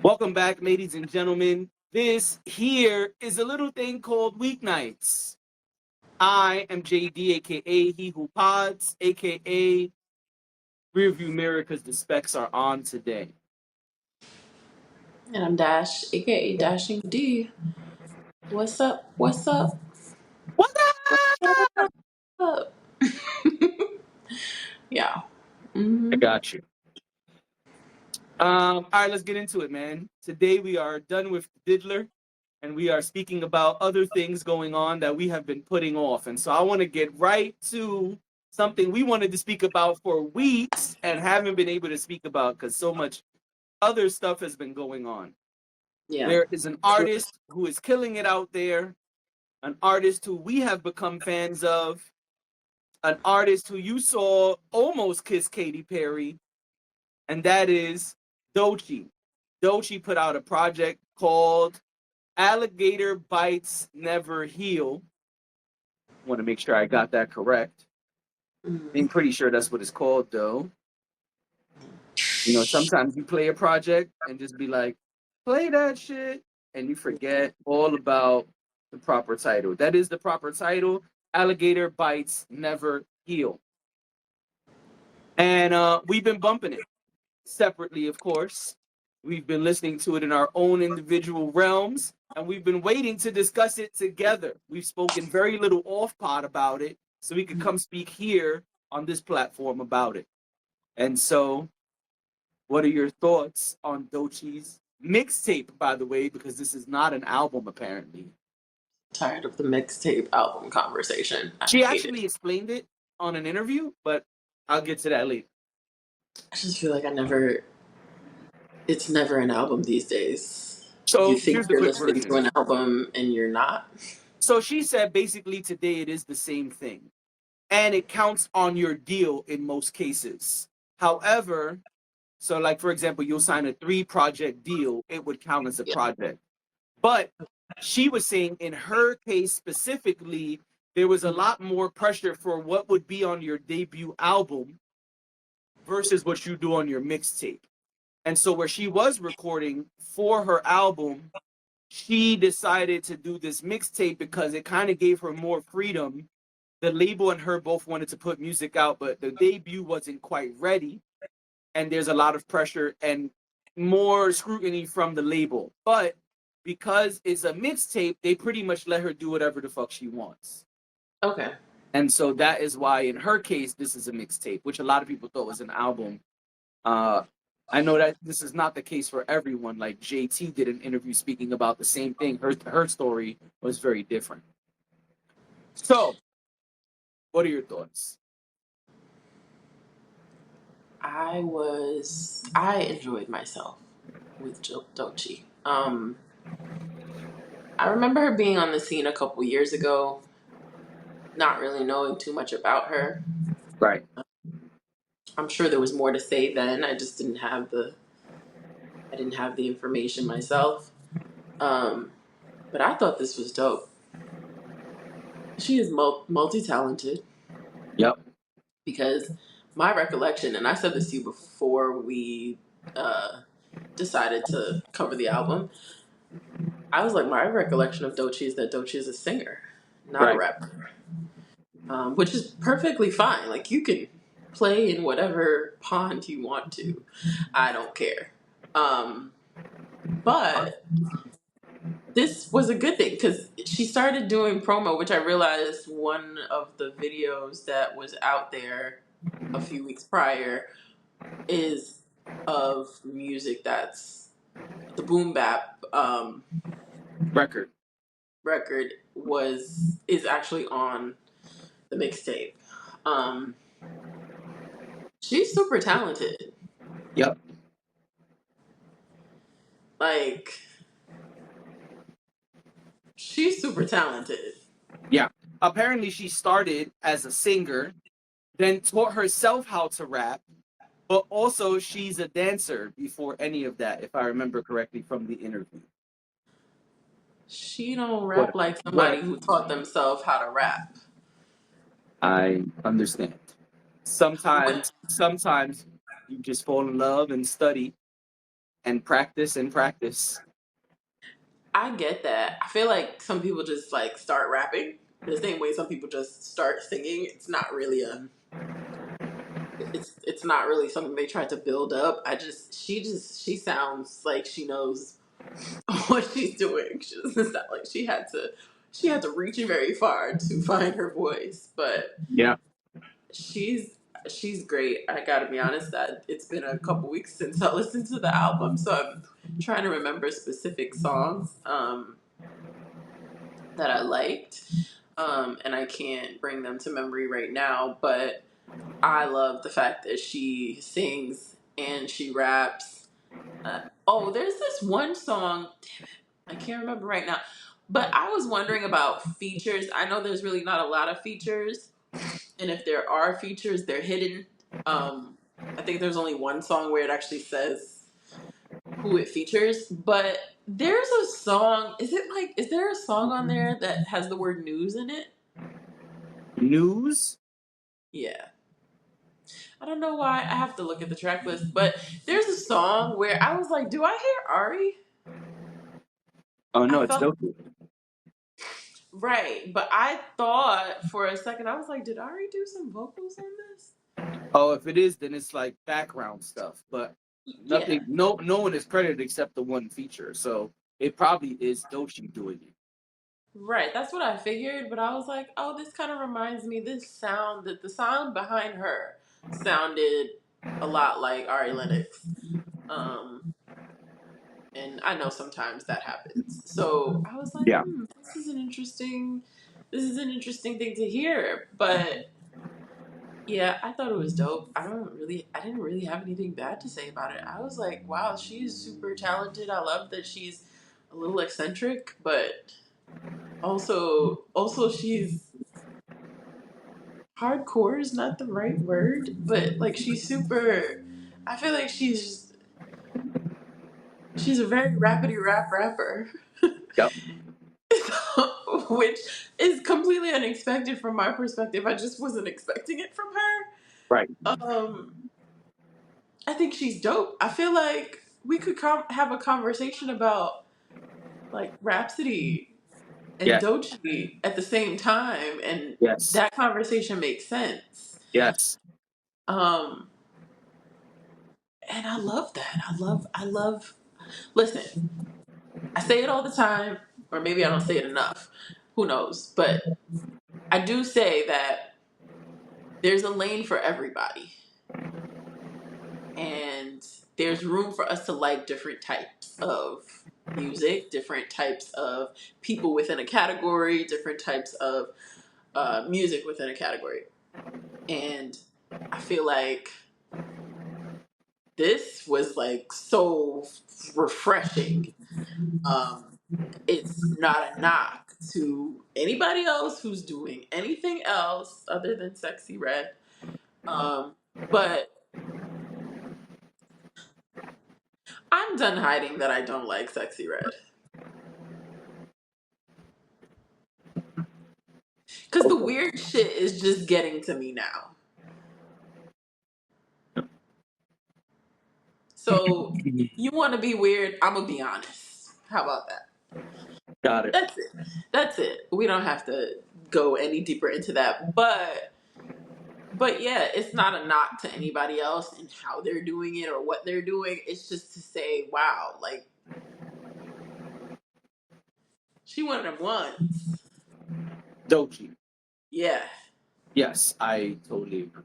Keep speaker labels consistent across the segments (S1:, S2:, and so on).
S1: Welcome back, ladies and gentlemen. This here is a little thing called Weeknights. I am JD, aka He Who Pods, aka Rearview Mirror, because the specs are on today.
S2: And I'm Dash, aka Dashing D. What's up? What's up?
S1: What
S2: What's
S1: up?
S2: up? Yeah.
S1: I
S2: hmm
S1: got you. All right, let's get into it, man. Today we are done with Diddler, and we are speaking about other things going on that we have been putting off. And so I want to get right to something we wanted to speak about for weeks and haven't been able to speak about because so much other stuff has been going on.
S2: Yeah.
S1: There is an artist who is killing it out there, an artist who we have become fans of, an artist who you saw almost kiss Katy Perry, and that is Doechii. Doechii put out a project called Alligator Bites Never Heal. Want to make sure I got that correct. I'm
S2: Mhm.
S1: pretty sure that's what it's called, though. You know, sometimes you play a project and just be like, play that shit, and you forget all about the proper title. That is the proper title. Alligator Bites Never Heal. And we've been bumping it separately, of course. We've been listening to it in our own individual realms, and we've been waiting to discuss it together. We've spoken very little off pod about it, so we could come speak here on this platform about it. And so, what are your thoughts on Doechii's mixtape, by the way, because this is not an album, apparently?
S2: Tired of the mixtape album conversation. I
S1: She
S2: hate it.
S1: actually explained it on an interview, but I'll get to that later.
S2: I just feel like it's never an album these days. You
S1: So
S2: think
S1: here's the
S2: you're
S1: quick
S2: listening to
S1: version.
S2: an album and you're not.
S1: So she said basically today it is the same thing, and it counts on your deal in most cases. However, so like for example, you'll sign a 3 project deal, it would count as a
S2: Yeah.
S1: project. But she was saying in her case specifically, there was a lot more pressure for what would be on your debut album versus what you do on your mixtape. And so where she was recording for her album, she decided to do this mixtape because it kind of gave her more freedom. The label and her both wanted to put music out, but the debut wasn't quite ready. And there's a lot of pressure and more scrutiny from the label. But because it's a mixtape, they pretty much let her do whatever the fuck she wants.
S2: Okay.
S1: And so that is why, in her case, this is a mixtape, which a lot of people thought was an album. Uh, I know that this is not the case for everyone. Like JT did an interview speaking about the same thing. Her story was very different. So, what are your thoughts?
S2: I enjoyed myself with Dochi. I remember her being on the scene a couple years ago, not really knowing too much about her.
S1: Right.
S2: I'm sure there was more to say then. I didn't have the information myself. Um, but I thought this was dope. She is multi talented
S1: Yep.
S2: because my recollection, and I said this to you before we uh, decided to cover the album. I was like, my recollection of Doechii is that Doechii is a singer, not a
S1: Right.
S2: rapper, which is perfectly fine. Like you can play in whatever pond you want to. I don't care. Um, but this was a good thing because she started doing promo, which I realized one of the videos that was out there a few weeks prior is of music that's the boom bap
S1: Record.
S2: record was is actually on the mixtape. Um, she's super talented.
S1: Yep.
S2: Like she's super talented.
S1: Yeah. Apparently, she started as a singer, then taught herself how to rap, but also she's a dancer before any of that, if I remember correctly from the interview.
S2: She don't rap
S1: What?
S2: like
S1: What?
S2: somebody who taught themselves how to rap.
S1: I understand.
S2: What
S1: Sometimes you just fall in love and study, and practice and practice.
S2: I get that. I feel like some people just like start rapping the same way some people just start singing. It's not really something they try to build up. She sounds like she knows what she's doing. She doesn't sound like she had to reach very far to find her voice, but
S1: Yeah.
S2: she's she's great. I gotta be honest that it's been a couple weeks since I listened to the album, so I'm trying to remember specific songs that I liked, and I can't bring them to memory right now. But I love the fact that she sings and she raps. Oh, there's this one song. Damn it, I can't remember right now. But I was wondering about features. I know there's really not a lot of features, and if there are features, they're hidden. Um, I think there's only one song where it actually says who it features, but there's a song. Is there a song on there that has the word news in it?
S1: News?
S2: Yeah. I don't know why. I have to look at the track list, but there's a song where I was like, do I hear Ari?
S1: Oh
S2: I
S1: no, it's
S2: felt
S1: Doechii.
S2: right, but I thought for a second, I was like, did Ari do some vocals on this?
S1: Oh, if it is, then it's like background stuff. But
S2: Yeah.
S1: nothing. No one is credited except the one feature. So it probably is Doechii doing it.
S2: Right, that's what I figured, but I was like, oh, this kind of reminds me, the sound behind her sounded a lot like Ari Lennox. Um, and I know sometimes that happens. So I was like,
S1: Yeah.
S2: this is an interesting thing to hear. But yeah, I thought it was dope. I didn't really have anything bad to say about it. I was like, wow, she's super talented. I love that she's a little eccentric, but also she's hardcore is not the right word, but like she's super. I feel like she's a very rapidy rapper,
S1: Yep.
S2: which is completely unexpected from my perspective. I just wasn't expecting it from
S1: Right.
S2: her. I think she's dope. I feel like we could have a conversation about like Rhapsody and
S1: Yes.
S2: Doechii at the same time, and
S1: Yes.
S2: that conversation makes sense.
S1: Yes.
S2: Um, and I love that. I love. Listen, I say it all the time, or maybe I don't say it enough. Who knows? But I do say that there's a lane for everybody, and there's room for us to like different types of music, different types of people within a category, different types of music within a category. And I feel like this was like so refreshing. Um, it's not a knock to anybody else who's doing anything else other than Sexy Red. Um, but I'm done hiding that I don't like Sexy Red. Because the
S1: Okay.
S2: weird shit is just getting to me now. So you want to be weird? I'm gonna be honest. How about that?
S1: Got it.
S2: That's it. That's it. We don't have to go any deeper into that. But yeah, it's not a knock to anybody else and how they're doing it or what they're doing. It's just to say, wow, like she one of them ones.
S1: Doechii.
S2: Yeah.
S1: Yes, I totally agree.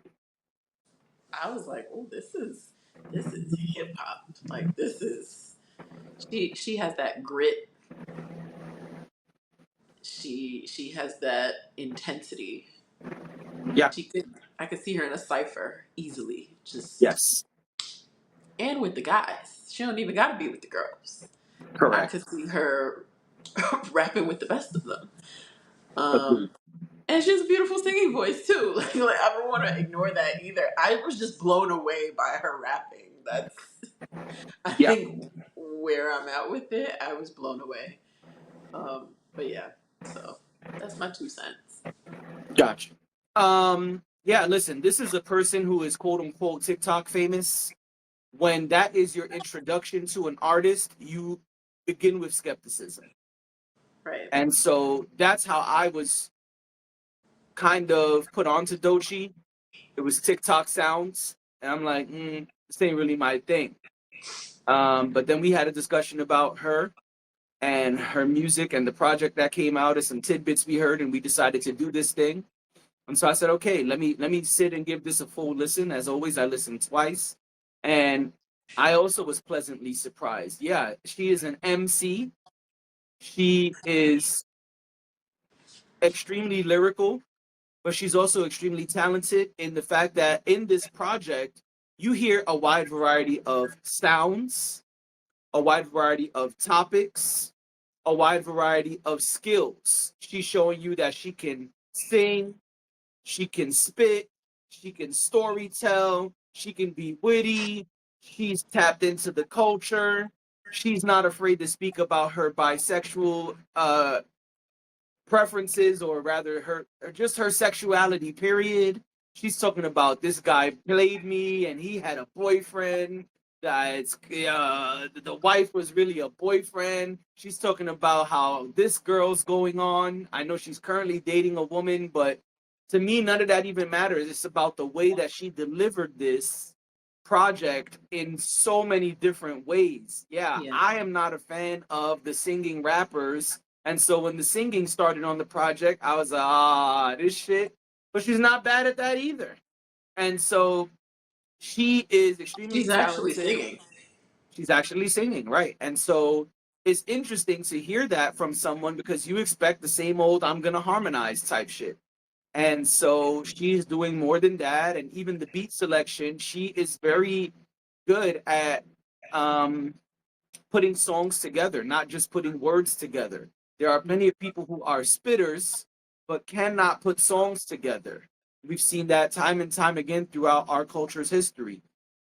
S2: I was like, oh, this is hip hop. Like this is she has that grit. She has that intensity.
S1: Yeah.
S2: She could I could see her in a cipher easily. Just
S1: Yes.
S2: and with the guys. She don't even gotta be with the girls. I
S1: Correct.
S2: could see her rapping with the best of them.
S1: Agreed.
S2: And she has a beautiful singing voice too. Like I don't want to ignore that either. I was just blown away by her rapping. That's I
S1: Yeah.
S2: think where I'm at with it. I was blown away. But yeah, so that's my 2 cents.
S1: Gotcha. Yeah, listen, this is a person who is quote unquote TikTok famous. when that is your introduction to an artist, you begin with skepticism.
S2: Right.
S1: And so that's how I was kind of put onto Doechii. It was TikTok sounds, and I'm like, this ain't really my thing. But then we had a discussion about her and her music and the project that came out, and some tidbits we heard, and we decided to do this thing. And so I said, okay, let me sit and give this a full listen. As always, I listened twice, and I also was pleasantly surprised. Yeah, she is an MC. She is extremely lyrical, but she's also extremely talented in the fact that in this project, you hear a wide variety of sounds, a wide variety of topics, a wide variety of skills. She's showing you that she can sing, she can spit, she can story tell, she can be witty, she's tapped into the culture, she's not afraid to speak about her bisexual preferences, or rather her, or just her sexuality, period. She's talking about this guy played me and he had a boyfriend, that the wife was really a boyfriend. She's talking about how this girl's going on. I know she's currently dating a woman, but to me none of that even matters. It's about the way that she delivered this project in so many different ways. Yeah,
S2: Yeah.
S1: I am not a fan of the singing rappers, and so when the singing started on the project, I was like, this shit. But she's not bad at that either. And so she is extremely
S2: She's actually
S1: talented.
S2: singing.
S1: She's actually singing, right? And so it's interesting to hear that from someone, because you expect the same old I'm gonna harmonize type shit. And so she's doing more than that. And even the beat selection, she is very good at um, putting songs together, not just putting words together. There are plenty of people who are spitters, but cannot put songs together. We've seen that time and time again throughout our culture's history.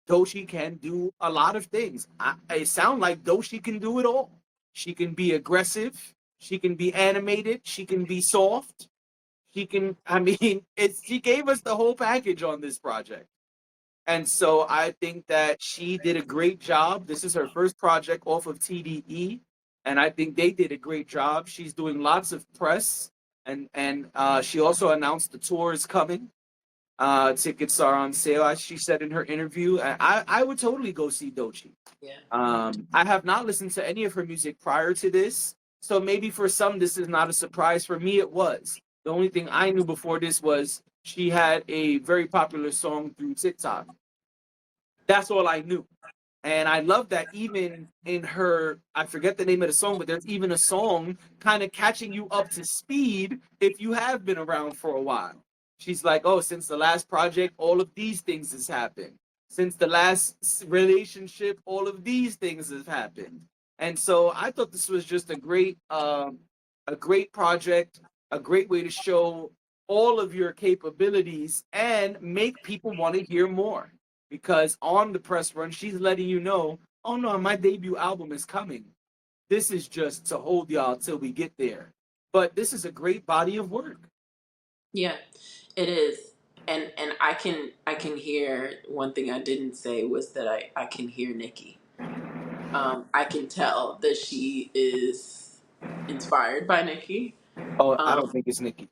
S1: Doechii can do a lot of things. It sounds like Doechii can do it all. She can be aggressive. She can be animated. She can be soft. She can, I mean, she gave us the whole package on this project. And so I think that she did a great job. This is her first project off of TDE, and I think they did a great job. She's doing lots of press, and she also announced the tour is coming. Tickets are on sale, as she said in her interview. I would totally go see Doechii.
S2: Yeah.
S1: I have not listened to any of her music prior to this, so maybe for some this is not a surprise. For me, it was. The only thing I knew before this was she had a very popular song through TikTok. That's all I knew. And I love that even in her, I forget the name of the song, but there's even a song kind of catching you up to speed if you have been around for a while. She's like, oh, since the last project, all of these things has happened. Since the last relationship, all of these things have happened. And so I thought this was just a great project, a great way to show all of your capabilities and make people want to hear more, because on the press run, she's letting you know, oh no, my debut album is coming. This is just to hold y'all till we get there. But this is a great body of work.
S2: Yeah, it is. And I can hear one thing I didn't say was that I can hear Nikki. I can tell that she is inspired by Nikki.
S1: Oh, I don't
S2: Um,
S1: think it's Nikki.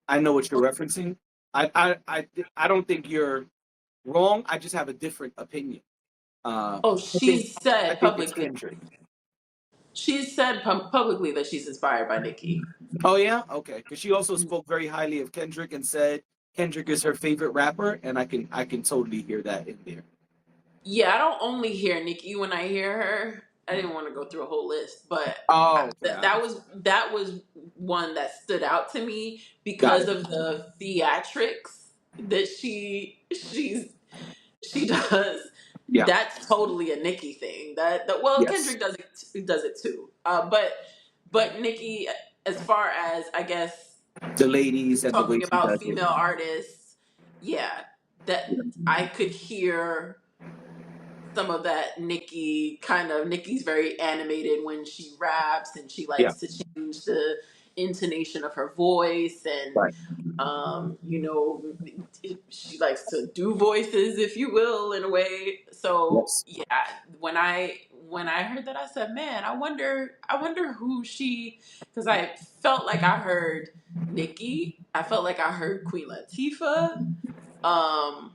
S1: I know what you're referencing. I don't think you're wrong. I just have a different opinion.
S2: oh,
S1: I think
S2: she's
S1: I
S2: said
S1: think it's
S2: publicly.
S1: Kendrick.
S2: She's said publicly that she's inspired by Nikki.
S1: Oh yeah, okay. Because she also spoke very highly of Kendrick and said Kendrick is her favorite rapper, and I can totally hear that in there.
S2: Yeah, I don't only hear Nikki when I hear her. I didn't want to go through a whole list, but
S1: Oh, okay, I
S2: that was one that stood out to me
S1: got
S2: because
S1: it.
S2: of the theatrics that she does.
S1: Yeah.
S2: That's totally a Nikki thing. That well,
S1: Yes.
S2: Kendrick does it too. But Nikki, as far as I guess
S1: The ladies and the way
S2: talking
S1: she
S2: about
S1: does it.
S2: female artists, yeah, that I could hear some of that Nikki. Kind of Nikki's very animated when she raps, and she
S1: Yeah.
S2: likes to change the intonation of her voice, and
S1: Right.
S2: you know, she likes to do voices, if you will, in a way. So
S1: Yes.
S2: yeah, when I heard that, I said, man, I wonder who she, because I felt like I heard Nikki, I felt like I heard Queen Latifah, um,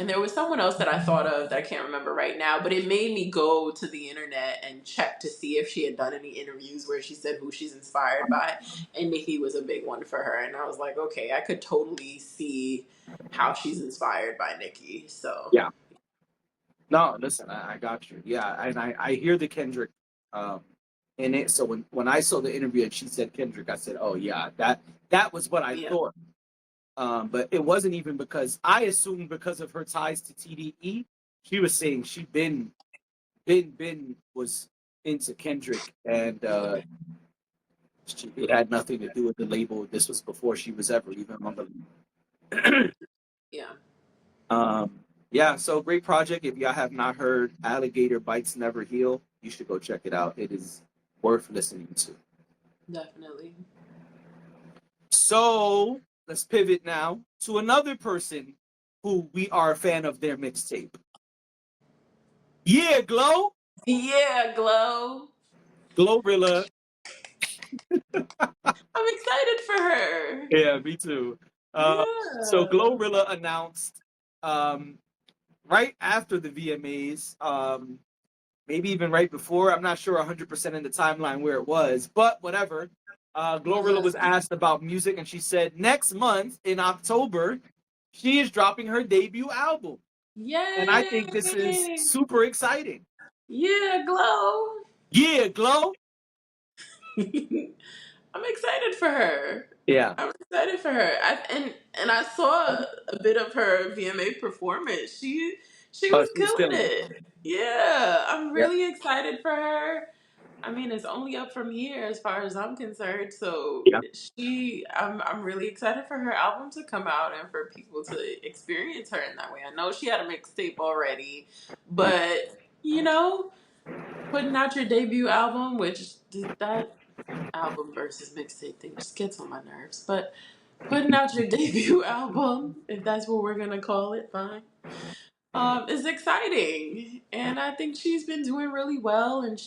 S2: and there was someone else that I thought of that I can't remember right now, but it made me go to the internet and check to see if she had done any interviews where she said who she's inspired by. And Nikki was a big one for her. And I was like, okay, I could totally see how she's inspired by Nikki. So,
S1: Yeah. No, listen, I got you. Yeah, and I hear the Kendrick um, in it. So when I saw the interview and she said Kendrick, I said, oh yeah, that was what I
S2: yeah.
S1: thought. But it wasn't even because I assumed because of her ties to TDE, she was saying she been was into Kendrick, and it had nothing to do with the label. This was before she was ever even on the.
S2: Yeah.
S1: Yeah, so great project. If y'all have not heard Alligator Bites Never Heal, you should go check it out. It is worth listening to.
S2: Definitely.
S1: So let's pivot now to another person who we are a fan of their mixtape. Yeah,
S2: Yeah, Glow.
S1: GloRilla.
S2: I'm excited for her.
S1: Yeah, me too. So
S2: Yeah.
S1: GloRilla announced um, right after the VMAs, maybe even right before. I'm not sure 100% in the timeline where it was, but whatever. GloRilla was asked about music, and she said next month in October, she is dropping her debut album. And I think this is
S2: Yay.
S1: super exciting.
S2: Yeah, Glow.
S1: Yeah, Glow.
S2: I'm excited for her.
S1: Yeah.
S2: I'm excited for her. And I saw a bit of her VMA performance. She
S1: Oh,
S2: was
S1: she was
S2: killing
S1: killing it.
S2: it. Yeah, I'm
S1: Yeah.
S2: really excited for her. I mean, it's only up from here as far as I'm concerned. So
S1: Yeah.
S2: I'm really excited for her album to come out and for people to experience her in that way. I know she had a mixtape already,
S1: Yeah.
S2: but you know, putting out your debut album, which that album versus mixtape thing just gets on my nerves. But putting out your debut album, if that's what we're gonna call it, fine. Is exciting, and I think she's been doing really well. And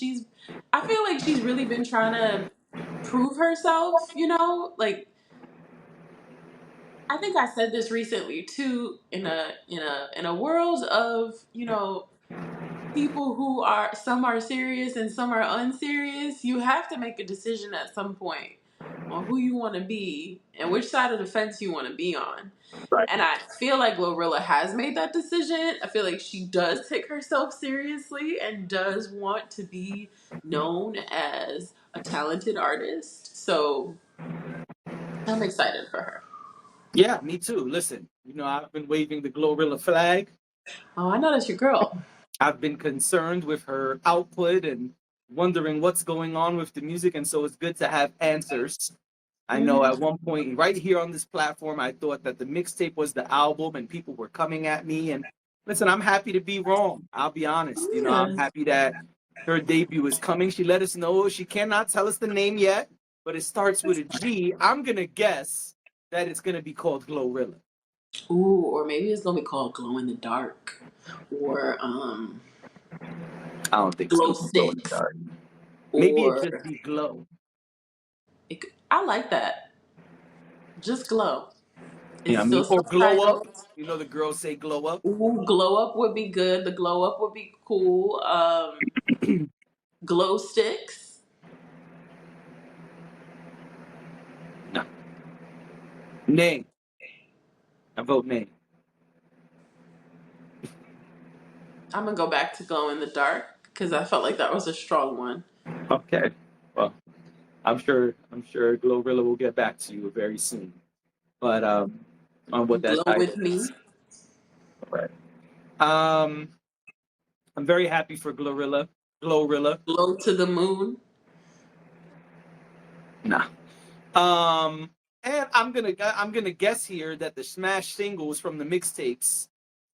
S2: I feel like she's really been trying to prove herself. You know, like I think I said this recently too. In a world of people who are some are serious and some are unserious, you have to make a decision at some point on who you want to be and which side of the fence you want to be on.
S1: Right.
S2: And I feel like GloRilla has made that decision. I feel like she does take herself seriously and does want to be known as a talented artist. So I'm excited for her.
S1: Yeah, me too. Listen, I've been waving the GloRilla flag.
S2: Oh, I know that's your girl.
S1: I've been concerned with her output and wondering what's going on with the music, and so it's good to have answers. I know
S2: Hmm.
S1: at one point, right here on this platform, I thought that the mixtape was the album, and people were coming at me. And listen, I'm happy to be wrong. I'll be honest. I'm
S2: Yeah.
S1: happy that her debut is coming. She let us know she cannot tell us the name yet, but it starts with a G. I'm gonna guess that it's gonna be called GloRilla.
S2: Ooh, or maybe it's gonna be called Glow in the Dark, or
S1: I don't think it's
S2: Glow
S1: gonna be Glow in the
S2: Sticks,
S1: Dark. Maybe it
S2: or
S1: just be Glow.
S2: I like that. Just Glow.
S1: You know
S2: It's
S1: what I mean?
S2: still
S1: Or Glow Up.
S2: self-titled.
S1: The girls say Glow Up.
S2: Ooh, Glow Up would be good. The Glow Up would be cool. Glow Sticks.
S1: No. Nay. I vote nay.
S2: I'm gonna go back to Glow in the Dark because I felt like that was a strong one.
S1: Okay. Well, I'm sure GloRilla will get back to you very soon. But on what that
S2: Glow
S1: title
S2: with me.
S1: is. Right. Um I'm very happy for GloRilla. GloRilla.
S2: Glow to the moon.
S1: Nah. Um and I'm gonna guess here that the smash singles from the mixtapes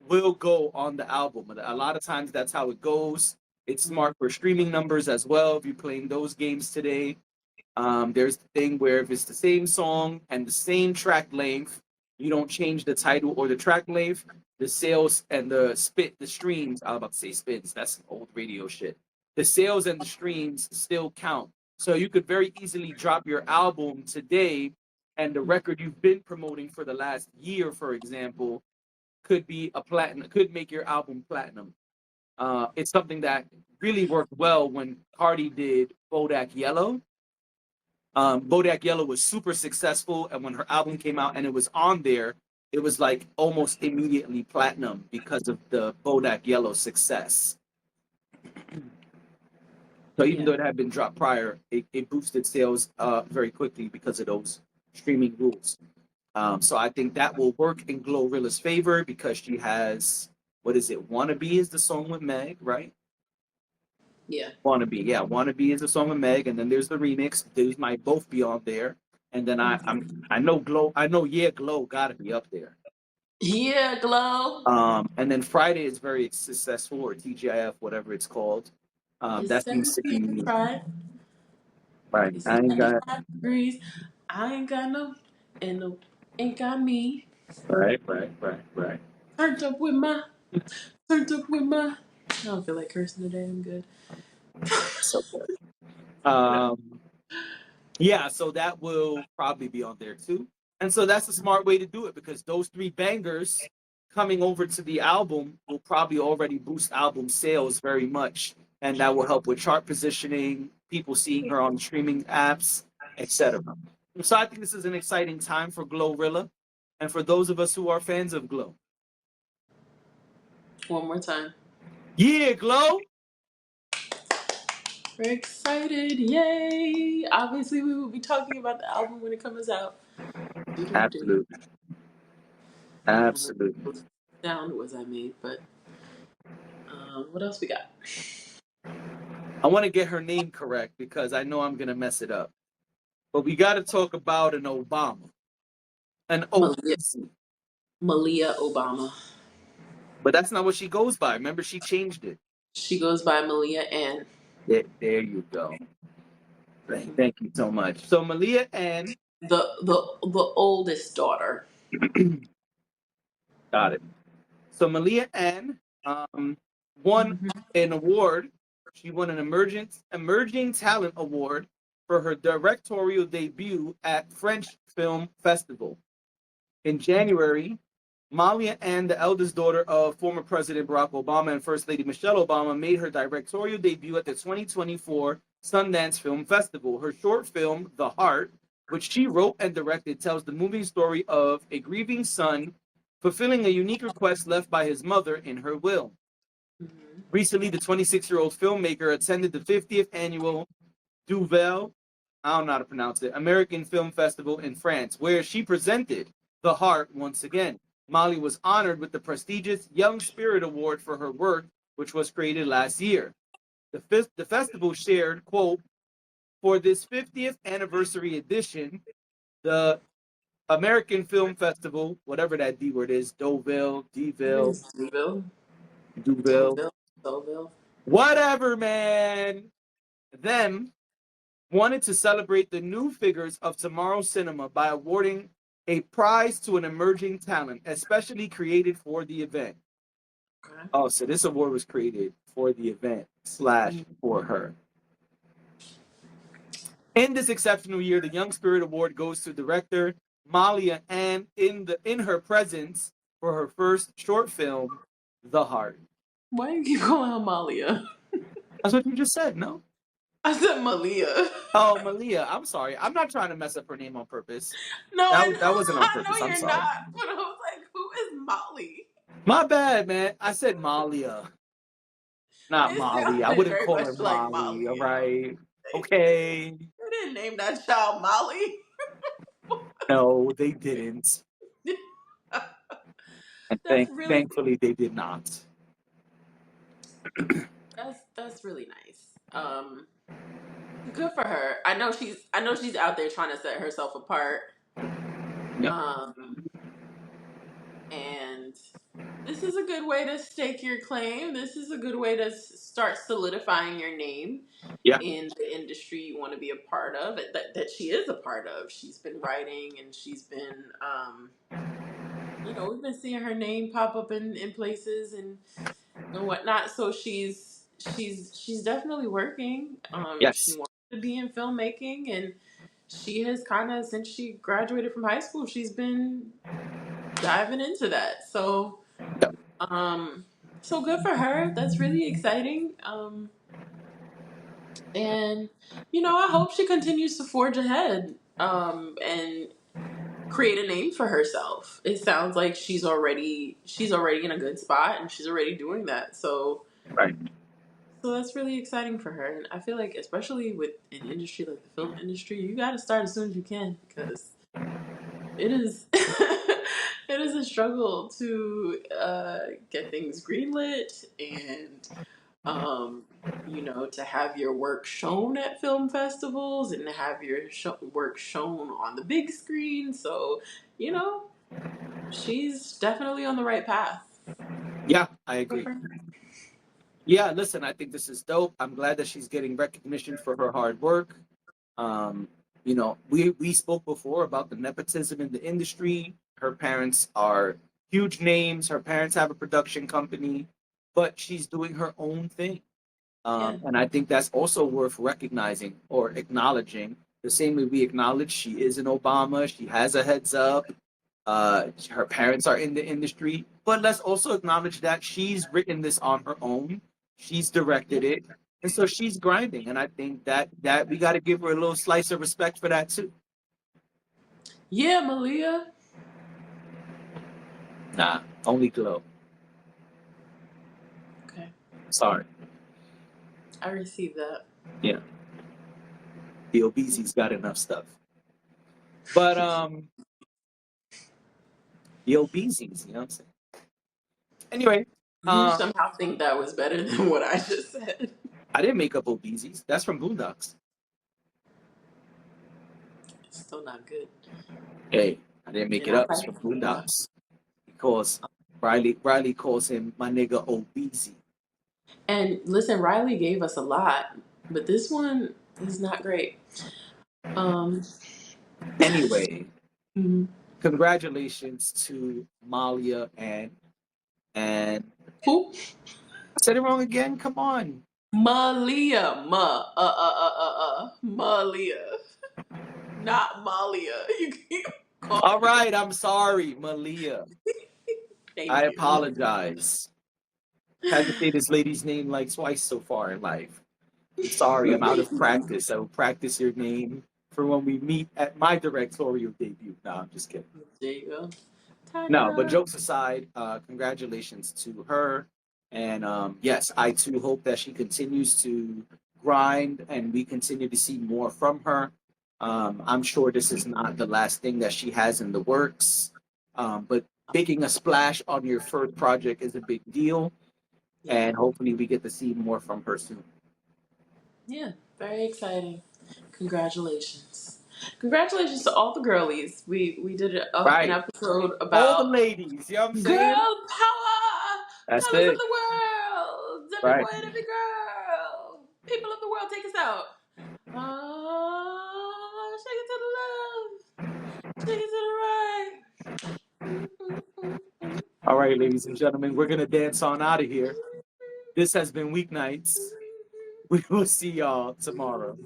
S1: will go on the album. A lot of times that's how it goes. It's smart for streaming numbers as well if you're playing those games today. There's the thing where if it's the same song and the same track length, you don't change the title or the track length, the sales and the streams. I was about to say spins. That's some old radio shit. The sales and the streams still count. So you could very easily drop your album today, and the record you've been promoting for the last year, for example, could be a platinum. Could make your album platinum. It's something that really worked well when Cardi did Bodak Yellow. Bodak Yellow was super successful, and when her album came out and it was on there, it was like almost immediately platinum because of the Bodak Yellow success. So even though it had been dropped prior, it boosted sales very quickly because of those streaming rules. So I think that will work in GloRilla's favor because she has, what is it? Wannabe is the song with Meg, right?
S2: Yeah.
S1: Wannabe, yeah. Wannabe is the song with Meg, and then there's the remix. Those might both be on there. And then I know Glow, I know Yeah Glow gotta be up there.
S2: Yeah, Glow.
S1: And then Friday is very successful, or TGIF, whatever it's called.
S2: It's
S1: That seems
S2: 7
S1: to
S2: p.m.
S1: be
S2: Friday.
S1: right.
S2: It's
S1: I ain't got
S2: 95 degrees. I ain't got no, and no, ain't got me.
S1: right.
S2: Turned up with my, turned up with my. I don't feel like cursing today. I'm good.
S1: So good. Um, yeah, so that will probably be on there too. And so that's a smart way to do it because those three bangers coming over to the album will probably already boost album sales very much. And that will help with chart positioning, people seeing her on streaming apps, etc. So I think this is an exciting time for GloRilla and for those of us who are fans of Glow.
S2: One more time.
S1: Yeah, Glow!
S2: We're excited. Yay! Obviously, we will be talking about the album when it comes out. Do-do-do.
S1: Absolutely.
S2: I don't remember
S1: Absolutely.
S2: what sound was I made, but what else we got?
S1: I want to get her name correct because I know I'm going to mess it up. But we got to talk about an Obama. An
S2: Malia,
S1: OBC.
S2: Malia Obama.
S1: But that's not what she goes by. Remember, she changed it.
S2: She goes by Malia Ann.
S1: There you go. Thank you so much. So Malia Ann,
S2: The oldest daughter.
S1: got it. So Malia Ann won
S2: Mm-hmm.
S1: an award. She won an emerging talent award for her directorial debut at French Film Festival. In January, Malia Ann, the eldest daughter of former President Barack Obama and First Lady Michelle Obama, made her directorial debut at the 2024 Sundance Film Festival. Her short film, The Heart, which she wrote and directed, tells the moving story of a grieving son fulfilling a unique request left by his mother in her will.
S2: Mm-hmm.
S1: Recently, the 26-year-old filmmaker attended the 50th annual Duvel, I don't know how to pronounce it, American Film Festival in France, where she presented The Heart once again. Molly was honored with the prestigious Young Spirit Award for her work, which was created last year. The festival shared, quote, for this 50th anniversary edition, the American Film Festival, whatever that D word is, Deauville,
S2: It
S1: Deville,
S2: is Deauville.
S1: Deauville,
S2: Deauville. Deauville.
S1: whatever, man. Them wanted to celebrate the new figures of tomorrow's cinema by awarding a prize to an emerging talent, especially created for the event.
S2: Okay.
S1: Oh, so this award was created for the event / for her. In this exceptional year, the Young Spirit Award goes to director Malia Ann in her presence for her first short film, The Heart.
S2: Why do you keep calling her Malia?
S1: That's what you just said, no?
S2: I said Malia.
S1: Oh, Malia. I'm sorry. I'm not trying to mess up her name on purpose.
S2: No,
S1: That wasn't on
S2: I know
S1: purpose. I'm
S2: you're
S1: sorry.
S2: not. But I was like, who is Molly?
S1: My bad, man. I said Malia, not
S2: It
S1: Molly. I
S2: sounded
S1: wouldn't
S2: very
S1: call her
S2: much like
S1: Molly. All
S2: Molly.
S1: right. Okay.
S2: You didn't name that child Molly.
S1: No, they didn't. And
S2: That's really
S1: thankfully they did not.
S2: that's really nice. Good for her. I know she's out there trying to set herself apart.
S1: Yep.
S2: Um, and This is a good way to stake your claim. This is a good way to start solidifying your name
S1: Yeah.
S2: in the industry you want to be a part of, that she is a part of. She's been writing and she's been, we've been seeing her name pop up in places and whatnot. So she's definitely working. She
S1: Yes.
S2: wants to be in filmmaking, and she has kind of, since she graduated from high school, she's been diving into that. So
S1: Yeah.
S2: um, so good for her. That's really exciting. And I hope she continues to forge ahead. And create a name for herself. It sounds like she's already in a good spot and she's already doing that.
S1: Right.
S2: So that's really exciting for her. And I feel like, especially with an industry like the film industry, you got to start as soon as you can, because it is it is a struggle to get things greenlit and to have your work shown at film festivals and to have your work shown on the big screen. So, you know, she's definitely on the right path.
S1: Yeah, I agree. Yeah, listen, I think this is dope. I'm glad that she's getting recognition for her hard work. Um, we spoke before about the nepotism in the industry. Her parents are huge names. Her parents have a production company, but she's doing her own thing.
S2: Yeah.
S1: And I think that's also worth recognizing or acknowledging. The same way we acknowledge she is an Obama, she has a heads up. Her parents are in the industry, but let's also acknowledge that she's written this on her own. She's directed it, and so she's grinding. And I think that we got to give her a little slice of respect for that too.
S2: Yeah, Malia.
S1: Nah, only Glow.
S2: Okay.
S1: Sorry.
S2: I received that.
S1: Yeah, the obesity's got enough stuff, but the obesities, you know what I'm saying. Anyway,
S2: You
S1: uh,
S2: somehow think that was better than what I just said.
S1: I didn't make up obesities. That's from Boondocks.
S2: It's still not good.
S1: Hey, I didn't make
S2: And
S1: it
S2: I
S1: up. It's
S2: like
S1: from
S2: Malia.
S1: Boondocks. Because Riley calls him my nigga Obese.
S2: And listen, Riley gave us a lot, but this one is not great. Um,
S1: Anyway,
S2: mhm.
S1: congratulations to Malia Ann. And
S2: Who?
S1: I said it wrong again. Come on.
S2: Malia. Malia. Not Malia. You keep
S1: All
S2: calling her.
S1: right, I'm sorry, Malia. I
S2: Thank you.
S1: apologize. Had to say this lady's name like twice so far in life. I'm sorry, I'm out of practice. I will practice your name for when we meet at my directorial debut. No, I'm just kidding.
S2: There you go. Turn it
S1: No, but
S2: up.
S1: jokes aside, congratulations to her. And yes, I too hope that she continues to grind and we continue to see more from her. I'm sure this is not the last thing that she has in the works, but making a splash on your first project is a big deal.
S2: Yeah.
S1: And hopefully we get to see more from her soon.
S2: Yeah. Very exciting. Congratulations. Congratulations to all the girlies. We did an
S1: Right.
S2: episode
S1: All the
S2: about
S1: ladies, you know what I'm saying?
S2: girl power,
S1: That's
S2: colors of
S1: it.
S2: the world, every
S1: Right.
S2: boy and every girl, people of the world, take us out. Shake it to the left, shake it to the right.
S1: All right, ladies and gentlemen, we're going to dance on out of here. This has been Weeknights. We will see y'all tomorrow.